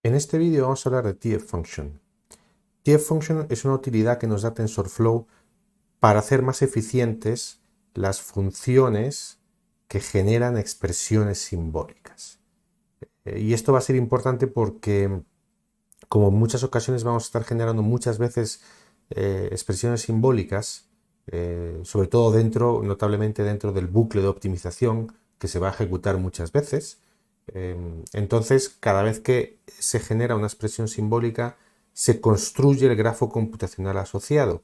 En este vídeo vamos a hablar de TF-Function. TF-Function es una utilidad que nos da TensorFlow para hacer más eficientes las funciones que generan expresiones simbólicas. Y esto va a ser importante porque, como en muchas ocasiones vamos a estar generando muchas veces expresiones simbólicas, sobre todo notablemente dentro del bucle de optimización que se va a ejecutar muchas veces. Entonces, cada vez que se genera una expresión simbólica, se construye el grafo computacional asociado.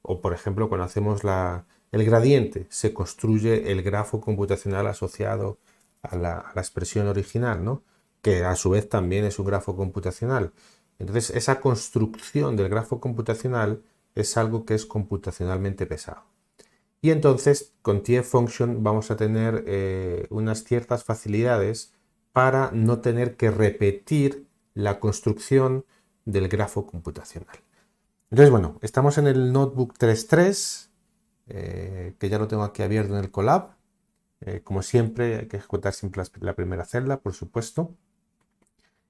O, por ejemplo, cuando hacemos el gradiente, se construye el grafo computacional asociado a la expresión original, ¿no? Que a su vez también es un grafo computacional. Entonces, esa construcción del grafo computacional es algo que es computacionalmente pesado. Y entonces, con TF-Function vamos a tener unas ciertas facilidades para no tener que repetir la construcción del grafo computacional. Entonces, bueno, estamos en el Notebook 3.3, que ya lo tengo aquí abierto en el Colab. Como siempre, hay que ejecutar siempre la primera celda, por supuesto.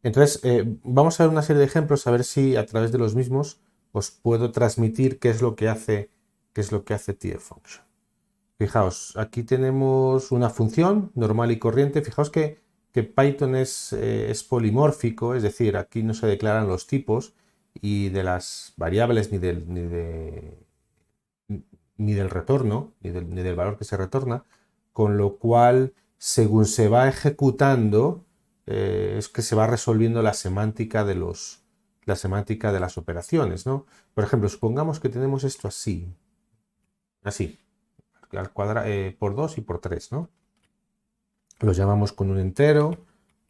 Entonces, vamos a ver una serie de ejemplos, a ver si a través de los mismos os puedo transmitir qué es lo que hace TF-Function. Fijaos, aquí tenemos una función normal y corriente. Fijaos que Python es polimórfico, es decir, aquí no se declaran los tipos y de las variables ni del retorno, ni del valor que se retorna, con lo cual, según se va ejecutando, es que se va resolviendo la semántica de las operaciones, ¿no? Por ejemplo, supongamos que tenemos esto así, al cuadrado, por 2 y por 3, ¿no? Lo llamamos con un entero,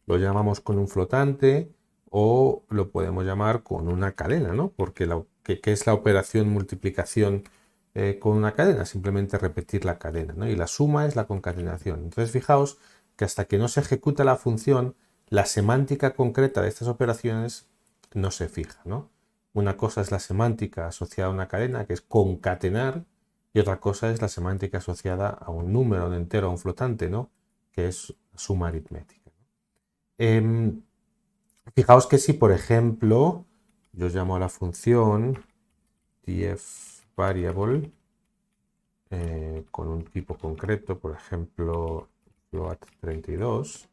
lo llamamos con un flotante o lo podemos llamar con una cadena, ¿no? Porque ¿qué es la operación multiplicación con una cadena? Simplemente repetir la cadena, ¿no? Y la suma es la concatenación. Entonces, fijaos que hasta que no se ejecuta la función, la semántica concreta de estas operaciones no se fija, ¿no? Una cosa es la semántica asociada a una cadena, que es concatenar, y otra cosa es la semántica asociada a un número, a un entero, a un flotante, ¿no? Que es suma aritmética. Fijaos que si, por ejemplo, yo llamo a la función tf_variable con un tipo concreto, por ejemplo, float32,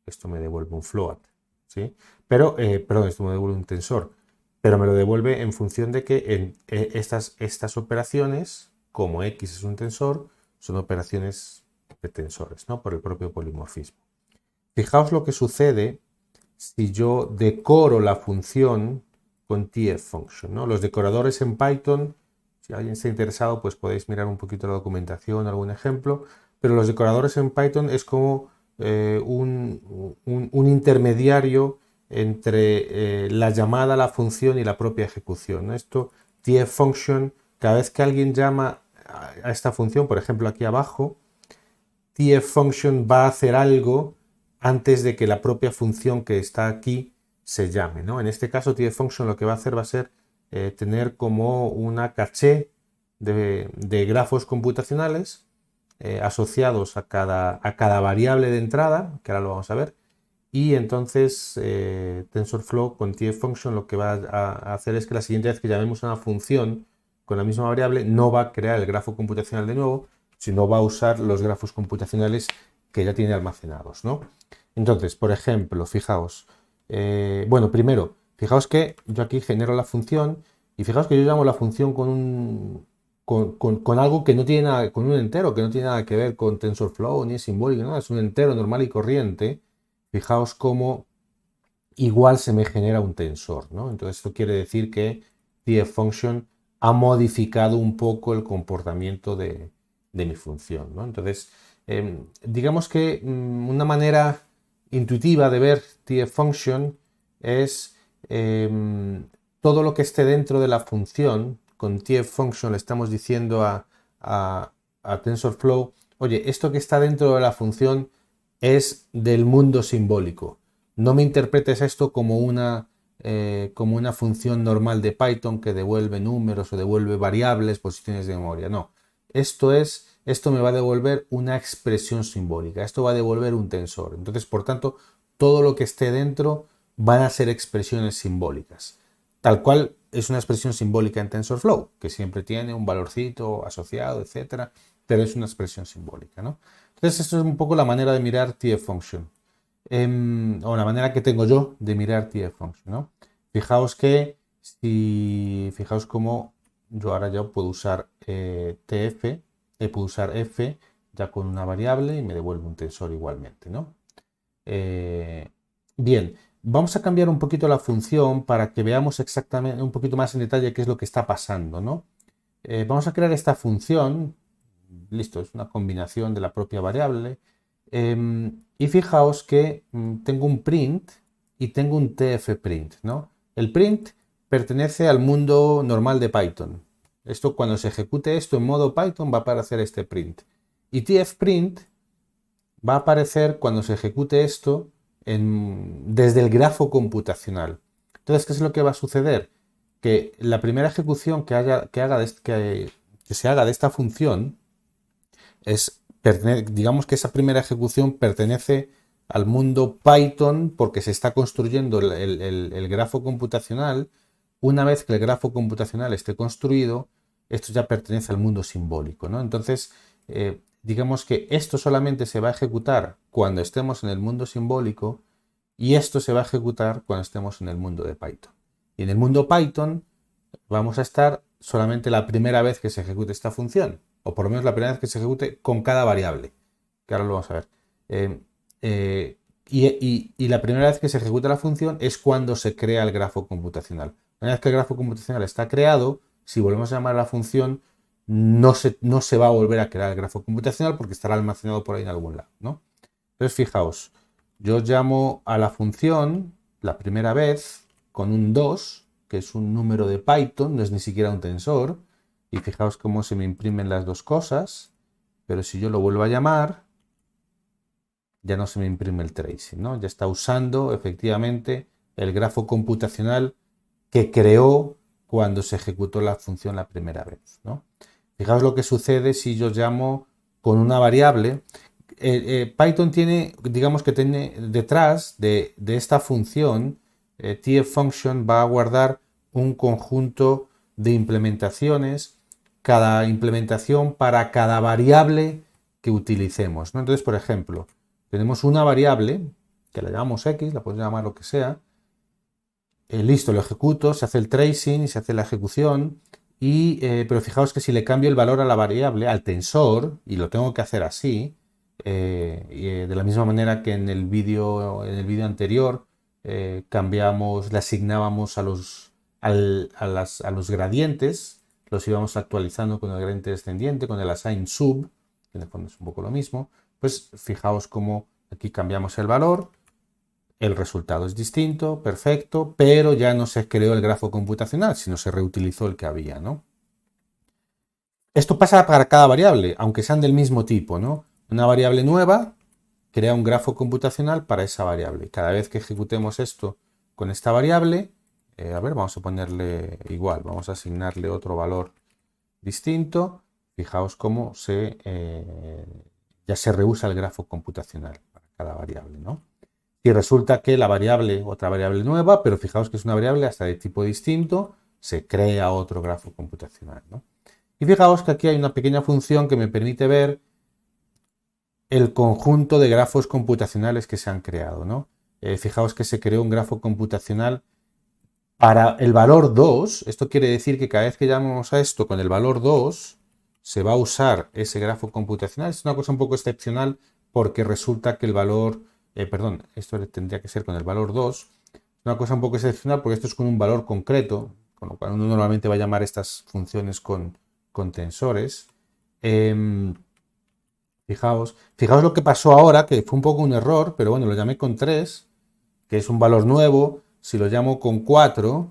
esto me devuelve un float, ¿sí? Pero, perdón, esto me devuelve un tensor, pero me lo devuelve en función de que estas operaciones, como x es un tensor, son operaciones de tensores, ¿no? Por el propio polimorfismo. Fijaos lo que sucede si yo decoro la función con TF-Function, ¿no? Los decoradores en Python, si alguien está interesado, pues podéis mirar un poquito la documentación, algún ejemplo, pero los decoradores en Python es como un intermediario entre la llamada a la función y la propia ejecución, ¿no? Esto, TF-Function, cada vez que alguien llama a esta función, por ejemplo aquí abajo, TF-Function va a hacer algo antes de que la propia función que está aquí se llame, ¿no? En este caso, TF-Function lo que va a hacer va a ser tener como una caché de grafos computacionales asociados a cada variable de entrada, que ahora lo vamos a ver, y entonces TensorFlow con TF-Function lo que va a hacer es que la siguiente vez que llamemos a una función con la misma variable no va a crear el grafo computacional de nuevo, sino va a usar los grafos computacionales que ya tiene almacenados, ¿no? Entonces, por ejemplo, fijaos, bueno, primero, fijaos que yo aquí genero la función y fijaos que yo llamo la función con algo que no tiene nada, con un entero que no tiene nada que ver con TensorFlow ni es simbólico, ¿no? Es un entero normal y corriente. Fijaos cómo igual se me genera un tensor, ¿no? Entonces esto quiere decir que TF-Function ha modificado un poco el comportamiento de mi función, ¿no? Entonces, digamos que una manera intuitiva de ver TF-Function es todo lo que esté dentro de la función. Con TF-Function le estamos diciendo a TensorFlow, oye, esto que está dentro de la función es del mundo simbólico. No me interpretes esto como una como una función normal de Python que devuelve números o devuelve variables, posiciones de memoria. No, esto me va a devolver una expresión simbólica, esto va a devolver un tensor. Entonces, por tanto, todo lo que esté dentro van a ser expresiones simbólicas. Tal cual es una expresión simbólica en TensorFlow, que siempre tiene un valorcito asociado, etcétera, pero es una expresión simbólica, ¿no? Entonces, esto es un poco la manera de mirar TF-Function. O la manera que tengo yo de mirar TF-Function, ¿no? Fijaos que fijaos cómo yo ahora ya puedo usar TF, puedo usar F ya con una variable y me devuelve un tensor igualmente, ¿no? Bien, vamos a cambiar un poquito la función para que veamos exactamente un poquito más en detalle qué es lo que está pasando, ¿no? Vamos a crear esta función, listo, es una combinación de la propia variable. Y fijaos que tengo un print y tengo un tfprint, ¿no? El print pertenece al mundo normal de Python. Esto, cuando se ejecute esto en modo Python, va a aparecer este print. Y tfprint va a aparecer cuando se ejecute esto desde el grafo computacional. Entonces, ¿qué es lo que va a suceder? Que la primera ejecución que se haga de esta función digamos que esa primera ejecución pertenece al mundo Python porque se está construyendo el grafo computacional. Una vez que el grafo computacional esté construido, esto ya pertenece al mundo simbólico, ¿no? Entonces, digamos que esto solamente se va a ejecutar cuando estemos en el mundo simbólico y esto se va a ejecutar cuando estemos en el mundo de Python. Y en el mundo Python vamos a estar solamente la primera vez que se ejecute esta función, o por lo menos la primera vez que se ejecute con cada variable, que ahora lo vamos a ver. Y la primera vez que se ejecuta la función es cuando se crea el grafo computacional. Una vez que el grafo computacional está creado, si volvemos a llamar a la función, no se va a volver a crear el grafo computacional porque estará almacenado por ahí en algún lado, ¿no? Entonces, fijaos, yo llamo a la función la primera vez con un 2, que es un número de Python, no es ni siquiera un tensor, y fijaos cómo se me imprimen las dos cosas, pero si yo lo vuelvo a llamar, ya no se me imprime el tracing, ¿no? Ya está usando efectivamente el grafo computacional que creó cuando se ejecutó la función la primera vez, ¿no? Fijaos lo que sucede si yo llamo con una variable. Python tiene, digamos que tiene detrás de esta función, tf-function va a guardar un conjunto de implementaciones, cada implementación para cada variable que utilicemos, ¿no? Entonces, por ejemplo, tenemos una variable que la llamamos x, la podemos llamar lo que sea, listo, lo ejecuto, se hace el tracing y se hace la ejecución, pero fijaos que si le cambio el valor a la variable, al tensor, y lo tengo que hacer así, de la misma manera que en el vídeo anterior cambiamos, le asignábamos a los gradientes, los íbamos actualizando con el gradiente descendiente, con el assign sub, que en el fondo es un poco lo mismo, pues fijaos cómo aquí cambiamos el valor. El resultado es distinto, perfecto, pero ya no se creó el grafo computacional, sino se reutilizó el que había, ¿no? Esto pasa para cada variable, aunque sean del mismo tipo, ¿no? Una variable nueva crea un grafo computacional para esa variable. Cada vez que ejecutemos esto con esta variable, a ver, vamos a ponerle igual, vamos a asignarle otro valor distinto. Fijaos cómo ya se reusa el grafo computacional para cada variable, ¿no? Y resulta que la variable, otra variable nueva, pero fijaos que es una variable hasta de tipo distinto, se crea otro grafo computacional, ¿no? Y fijaos que aquí hay una pequeña función que me permite ver el conjunto de grafos computacionales que se han creado, ¿no? Fijaos que se creó un grafo computacional para el valor 2. Esto quiere decir que cada vez que llamamos a esto con el valor 2, se va a usar ese grafo computacional. Es una cosa un poco excepcional porque resulta que el valor, esto tendría que ser con el valor 2. Es una cosa un poco excepcional porque esto es con un valor concreto, con lo cual uno normalmente va a llamar estas funciones con tensores. Fijaos lo que pasó ahora, que fue un poco un error, pero bueno, lo llamé con 3, que es un valor nuevo. Si lo llamo con 4,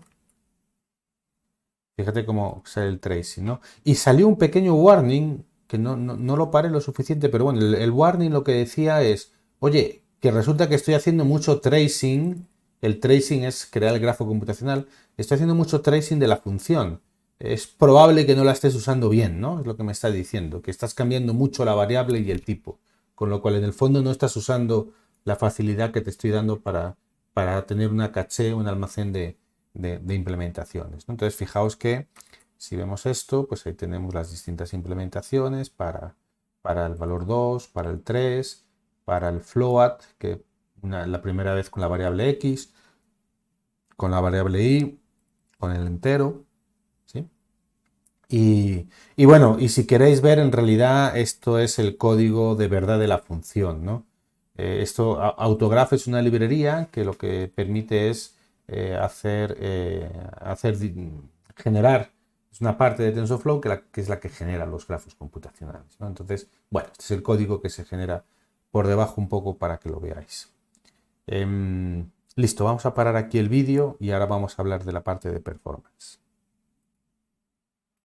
fíjate cómo sale el tracing, ¿no? Y salió un pequeño warning, que no lo paré lo suficiente, pero bueno, el warning lo que decía es, oye, que resulta que estoy haciendo mucho tracing el tracing es crear el grafo computacional. Estoy haciendo mucho tracing de la función. Es probable que no la estés usando bien, ¿no? Es lo que me está diciendo, que estás cambiando mucho la variable y el tipo, con lo cual en el fondo no estás usando la facilidad que te estoy dando para tener una caché, un almacén de implementaciones, ¿no? Entonces, fijaos que si vemos esto, pues ahí tenemos las distintas implementaciones para el valor 2, para el 3, para el float, que la primera vez con la variable x, con la variable y, con el entero, ¿sí? Y bueno, y si queréis ver, en realidad esto es el código de verdad de la función, ¿no? Autograph es una librería que lo que permite es generar, es una parte de TensorFlow que es la que genera los grafos computacionales, ¿no? Entonces, bueno, este es el código que se genera por debajo un poco para que lo veáis. Listo, vamos a parar aquí el vídeo y ahora vamos a hablar de la parte de performance.